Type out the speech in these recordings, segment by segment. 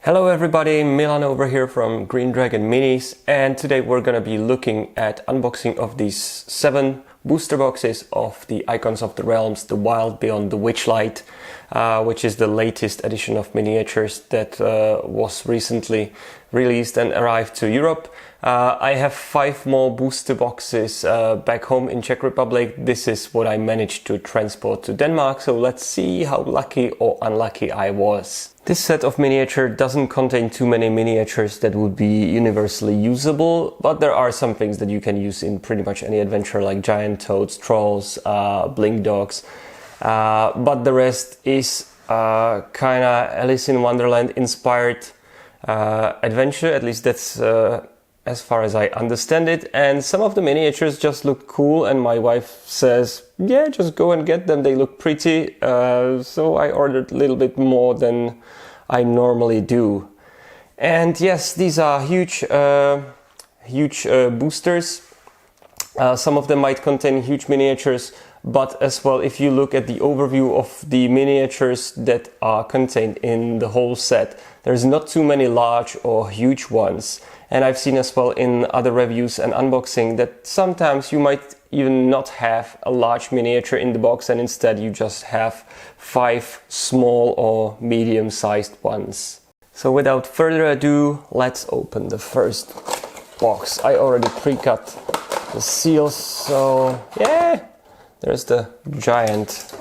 Hello everybody, Milan over here from Green Dragon Minis, and today we're gonna be looking at unboxing of these 7 booster boxes of the Icons of the Realms, The Wild Beyond the Witchlight, which is the latest edition of miniatures that was recently released and arrived to Europe. I have 5 more booster boxes back home in Czech Republic. This is what I managed to transport to Denmark, so let's see how lucky or unlucky I was. This set of miniature doesn't contain too many miniatures that would be universally usable, but there are some things that you can use in pretty much any adventure, like giant toads, trolls, blink dogs, but the rest is kinda Alice in Wonderland inspired adventure, at least that's as far as I understand it. And some of the miniatures just look cool, and my wife says, yeah, just go and get them, they look pretty, so I ordered a little bit more than I normally do. And yes, these are huge boosters. Some of them might contain huge miniatures, but as well, if you look at the overview of the miniatures that are contained in the whole set, there's not too many large or huge ones. And I've seen as well in other reviews and unboxing that sometimes you might even not have a large miniature in the box, and instead you just have 5 small or medium-sized ones. So without further ado, let's open the first box. I already pre-cut the seals, so yeah, there's the giant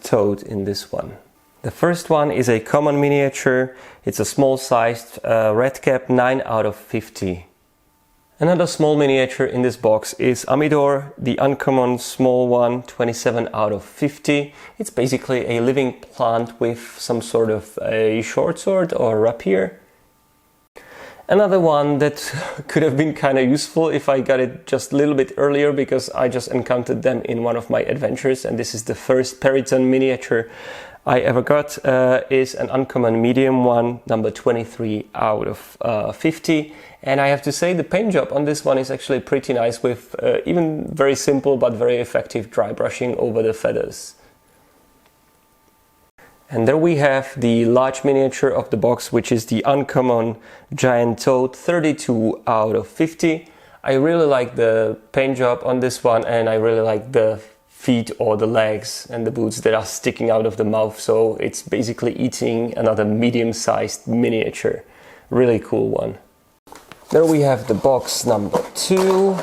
toad in this one. The first one is a common miniature. It's a small-sized red cap, 9 out of 50. Another small miniature in this box is Amidor, the uncommon small one, 27 out of 50. It's basically a living plant with some sort of a short sword or rapier. Another one that could have been kind of useful if I got it just a little bit earlier, because I just encountered them in one of my adventures, and this is the first Periton miniature I ever got, is an uncommon medium one, number 23 out of 50. And I have to say the paint job on this one is actually pretty nice, with even very simple but very effective dry brushing over the feathers. And there we have the large miniature of the box, which is the uncommon giant toad, 32 out of 50. I really like the paint job on this one, and I really like the feet or the legs and the boots that are sticking out of the mouth, so it's basically eating another medium-sized miniature. Really cool one. There we have the box number 2,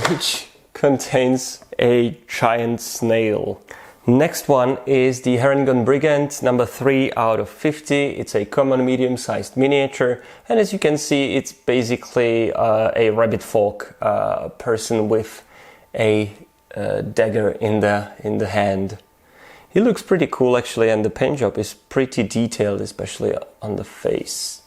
which contains a giant snail. Next one is the Herringon Brigand, number 3 out of 50. It's a common medium-sized miniature, and as you can see, it's basically a rabbit folk person with a dagger in the hand. He looks pretty cool actually, and the paint job is pretty detailed, especially on the face.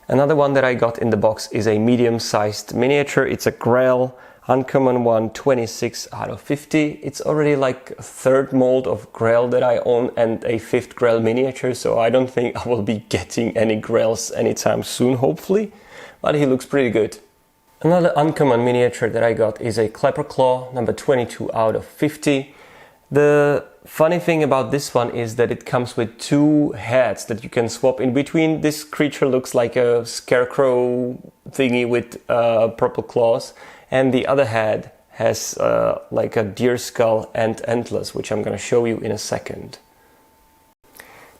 Another one that I got in the box is a medium-sized miniature. It's a Grail, uncommon one, 26 out of 50. It's already like a 3rd mold of Grail that I own, and a 5th Grail miniature, so I don't think I will be getting any Grails anytime soon, hopefully, but he looks pretty good. Another uncommon miniature that I got is a Clapperclaw, number 22 out of 50. The funny thing about this one is that it comes with 2 heads that you can swap in between. This creature looks like a scarecrow thingy with purple claws, and the other head has like a deer skull and antlers, which I'm going to show you in a second.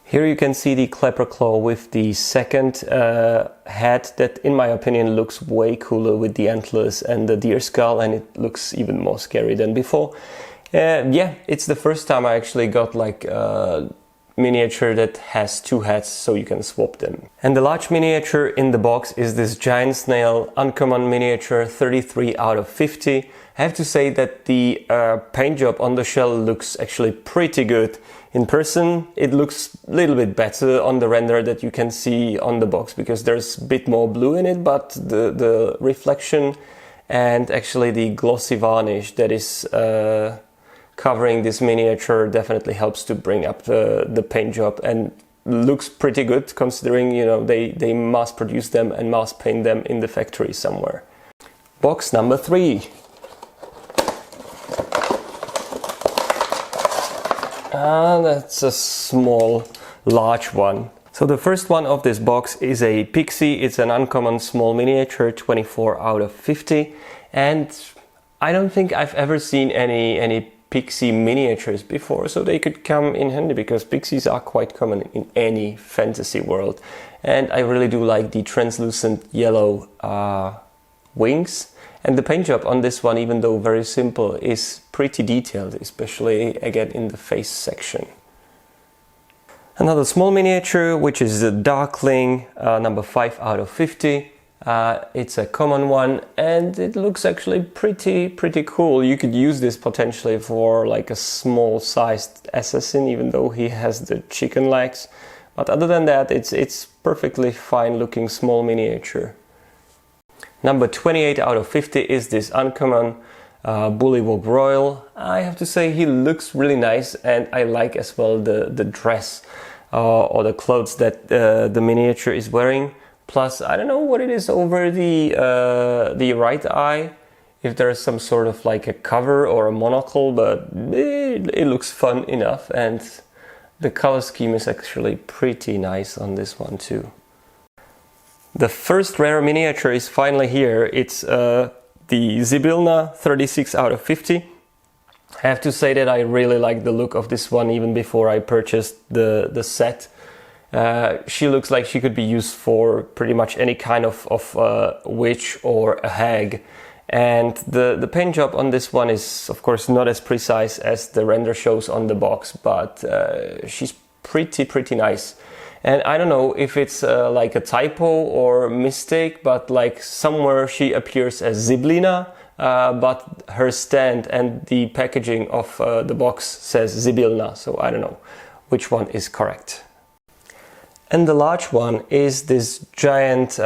Here you can see the Clapperclaw with the second head that, in my opinion, looks way cooler with the antlers and the deer skull, and it looks even more scary than before. Yeah, it's the first time I actually got like a miniature that has 2 heads, so you can swap them. And the large miniature in the box is this giant snail, uncommon miniature, 33 out of 50. I have to say that the paint job on the shell looks actually pretty good. In person, it looks a little bit better on the render that you can see on the box, because there's a bit more blue in it, but the reflection and actually the glossy varnish that is covering this miniature definitely helps to bring up the paint job, and looks pretty good considering, you know, they mass produce them and mass paint them in the factory somewhere. Box number 3. That's a small, large one. So the first one of this box is a Pixie. It's an uncommon small miniature, 24 out of 50. And I don't think I've ever seen any Pixie miniatures before, so they could come in handy because Pixies are quite common in any fantasy world. And I really do like the translucent yellow wings. And the paint job on this one, even though very simple, is pretty detailed, especially again in the face section. Another small miniature, which is the Darkling, number 5 out of 50. It's a common one and it looks actually pretty cool. You could use this potentially for like a small sized assassin, even though he has the chicken legs. But other than that, it's perfectly fine looking small miniature. Number 28 out of 50 is this uncommon Bullywog Royal. I have to say he looks really nice, and I like as well the dress or the clothes that the miniature is wearing. Plus, I don't know what it is over the right eye, if there's some sort of like a cover or a monocle, but it looks fun enough, and the color scheme is actually pretty nice on this one too. The first rare miniature is finally here. It's the Zybilna, 36 out of 50. I have to say that I really like the look of this one even before I purchased the set. She looks like she could be used for pretty much any kind of witch or a hag. And the paint job on this one is of course not as precise as the render shows on the box, but she's pretty nice. And I don't know if it's like a typo or mistake, but like somewhere she appears as Zybilna, but her stand and the packaging of the box says Zybilna, so I don't know which one is correct. And the large one is this giant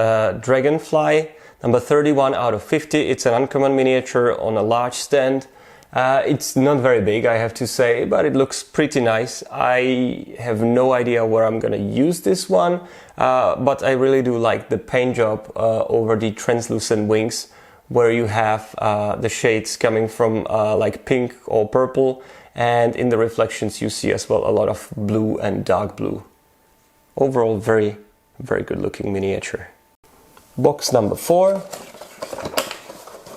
dragonfly, number 31 out of 50. It's an uncommon miniature on a large stand. It's not very big, I have to say, but it looks pretty nice. I have no idea where I'm gonna use this one, but I really do like the paint job over the translucent wings, where you have the shades coming from like pink or purple, and in the reflections you see as well a lot of blue and dark blue. Overall, very good looking miniature. Box number 4,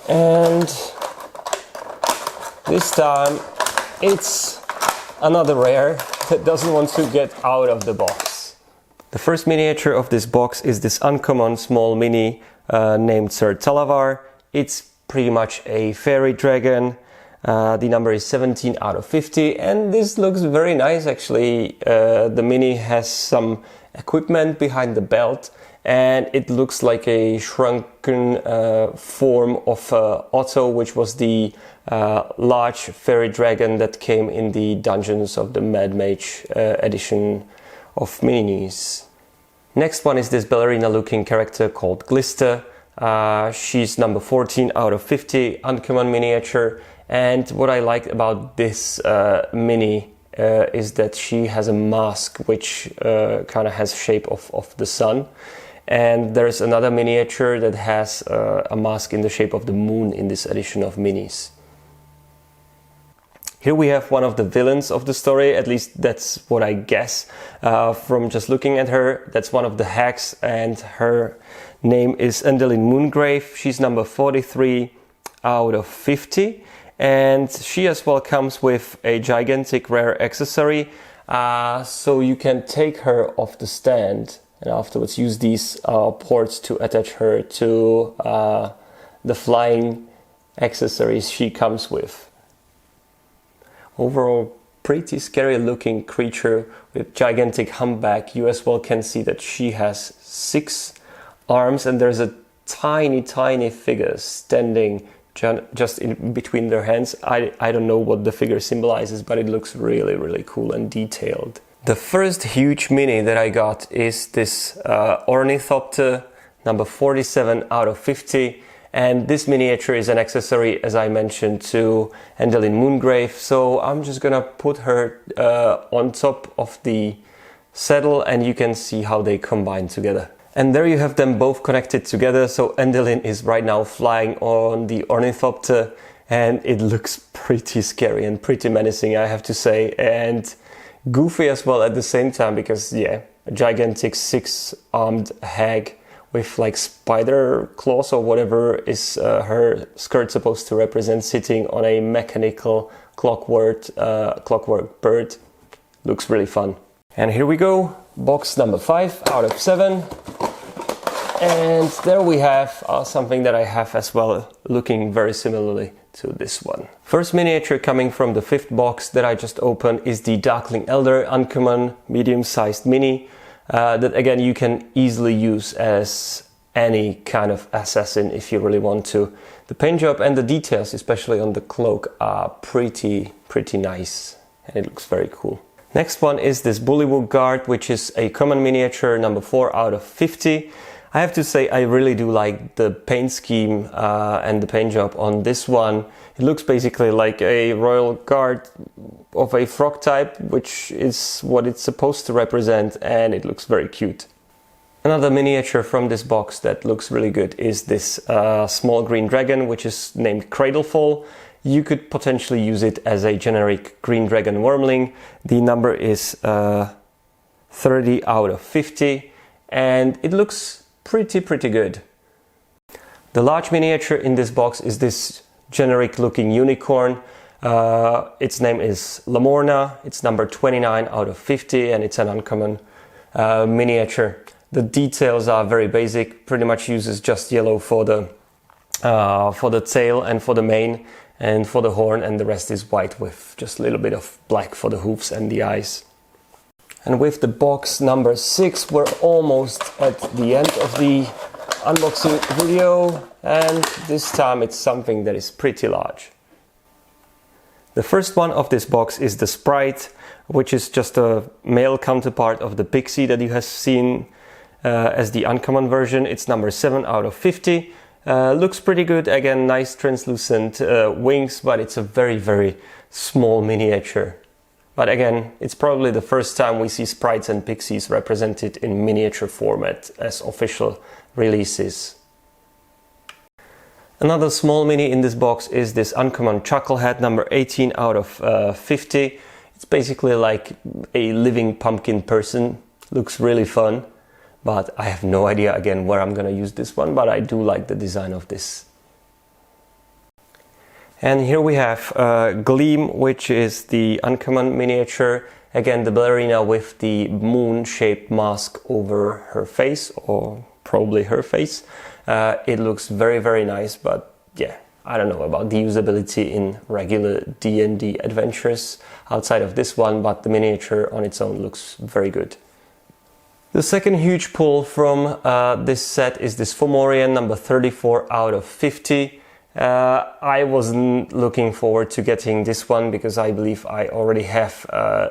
and this time it's another rare that doesn't want to get out of the box. The first miniature of this box is this uncommon small mini named Sir Talavar. It's pretty much a fairy dragon. The number is 17 out of 50, and this looks very nice actually. The mini has some equipment behind the belt, and it looks like a shrunken form of Otto, which was the large fairy dragon that came in the Dungeons of the Mad Mage edition of minis. Next one is this ballerina looking character called Glister. She's number 14 out of 50, uncommon miniature. And what I like about this mini is that she has a mask which kind of has shape of the sun. And there's another miniature that has a mask in the shape of the moon in this edition of minis. Here we have one of the villains of the story, at least that's what I guess from just looking at her. That's one of the hags, and her name is Endelyn Moongrave. She's number 43 out of 50. And she as well comes with a gigantic rare accessory, so you can take her off the stand and afterwards use these ports to attach her to the flying accessories she comes with. Overall, pretty scary looking creature with gigantic humpback. You as well can see that she has 6 arms, and there's a tiny figure standing just in between their hands. I don't know what the figure symbolizes, but it looks really cool and detailed. The first huge mini that I got is this Ornithopter, number 47 out of 50. And this miniature is an accessory, as I mentioned, to Endelyn Moongrave. So I'm just gonna put her on top of the saddle, and you can see how they combine together. And there you have them both connected together. So Endelyn is right now flying on the Ornithopter, and it looks pretty scary and pretty menacing, I have to say, and goofy as well at the same time, because yeah, a gigantic 6-armed hag with like spider claws or whatever is her skirt supposed to represent, sitting on a mechanical clockwork bird. Looks really fun. And here we go, box number 5 out of 7. And there we have something that I have as well, looking very similarly to this one. First miniature coming from the 5th box that I just opened is the Darkling Elder Uncommon medium-sized mini. That again you can easily use as any kind of assassin if you really want to. The paint job and the details, especially on the cloak, are pretty nice, and it looks very cool. Next one is this Bullywug Guard, which is a common miniature, number 4 out of 50. I have to say I really do like the paint scheme and the paint job on this one. It looks basically like a royal guard of a frog type, which is what it's supposed to represent, and it looks very cute. Another miniature from this box that looks really good is this small green dragon, which is named Cradlefall. You could potentially use it as a generic green dragon wormling. The number is 30 out of 50, and it looks pretty good. The large miniature in this box is this generic looking unicorn. Its name is Lamorna. It's number 29 out of 50, and it's an uncommon miniature. The details are very basic, pretty much uses just yellow for the tail and for the mane and for the horn, and the rest is white with just a little bit of black for the hooves and the eyes. And with the box number 6, we're almost at the end of the unboxing video, and this time it's something that is pretty large. The first one of this box is the Sprite, which is just a male counterpart of the Pixie that you have seen as the uncommon version. It's number 7 out of 50. Looks pretty good, again nice translucent wings, but it's a very small miniature. But again, it's probably the first time we see sprites and pixies represented in miniature format as official releases. Another small mini in this box is this uncommon Chucklehead, number 18 out of 50. It's basically like a living pumpkin person. Looks really fun, but I have no idea again where I'm gonna use this one, but I do like the design of this. And here we have Gleam, which is the uncommon miniature. Again, the ballerina with the moon-shaped mask over her face, or probably her face. It looks very nice, but yeah, I don't know about the usability in regular D&D adventures outside of this one, but the miniature on its own looks very good. The second huge pull from this set is this Fomorian, number 34 out of 50. I wasn't looking forward to getting this one because I believe I already have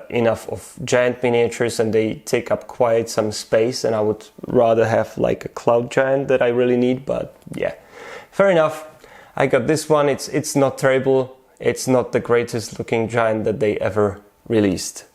enough of giant miniatures and they take up quite some space, and I would rather have like a cloud giant that I really need, but yeah, fair enough. I got this one. It's not terrible. It's not the greatest looking giant that they ever released.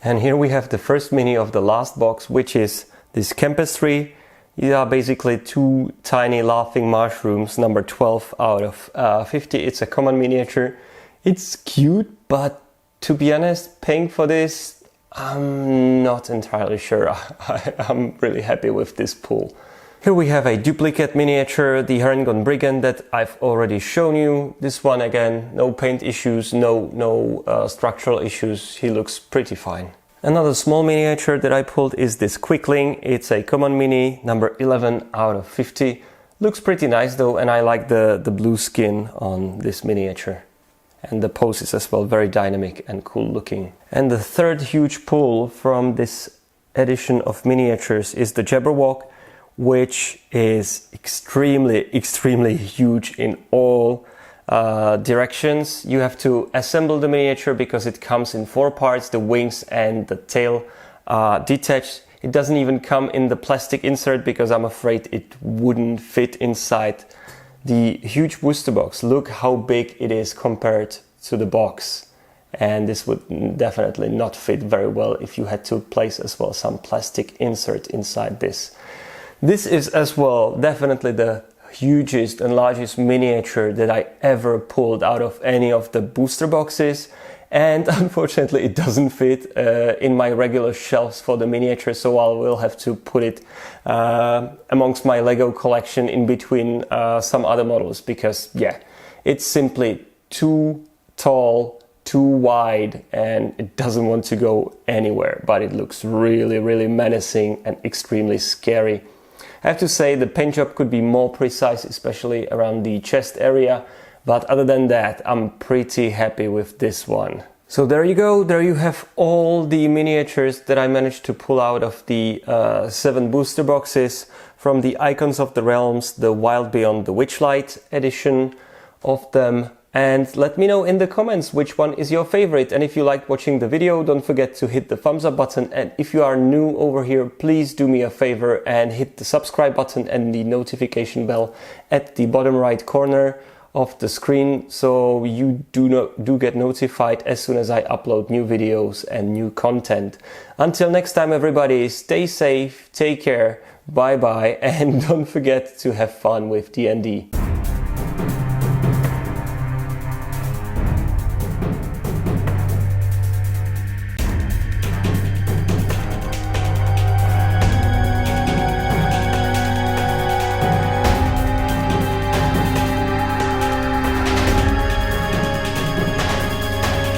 And here we have the first mini of the last box, which is this Campus Tree. These are basically two tiny laughing mushrooms, number 12 out of 50. It's a common miniature. It's cute, but to be honest, paying for this, I'm not entirely sure. I'm really happy with this pull. Here we have a duplicate miniature, the Herringon Brigand that I've already shown you. This one again, no paint issues, no structural issues. He looks pretty fine. Another small miniature that I pulled is this Quickling. It's a common mini, number 11 out of 50. Looks pretty nice though, and I like the blue skin on this miniature. And the pose is as well very dynamic and cool looking. And the third huge pull from this edition of miniatures is the Jabberwock, which is extremely huge in all directions. You have to assemble the miniature because it comes in 4 parts. The wings and the tail are detached. It doesn't even come in the plastic insert because I'm afraid it wouldn't fit inside the huge booster box. Look how big it is compared to the box, and this would definitely not fit very well if you had to place as well some plastic insert inside this. This is as well definitely the hugest and largest miniature that I ever pulled out of any of the booster boxes, and unfortunately it doesn't fit in my regular shelves for the miniature, so I will have to put it amongst my Lego collection in between some other models, because yeah, it's simply too tall, too wide, and it doesn't want to go anywhere, but it looks really, really menacing and extremely scary. I have to say the paint job could be more precise, especially around the chest area, but other than that, I'm pretty happy with this one. So there you go, there you have all the miniatures that I managed to pull out of the 7 booster boxes, from the Icons of the Realms, the Wild Beyond the Witchlight edition of them. And let me know in the comments which one is your favorite. And if you liked watching the video, don't forget to hit the thumbs up button. And if you are new over here, please do me a favor and hit the subscribe button and the notification bell at the bottom right corner of the screen, so you do get notified as soon as I upload new videos and new content. Until next time, everybody, stay safe, take care, bye bye, and don't forget to have fun with D&D.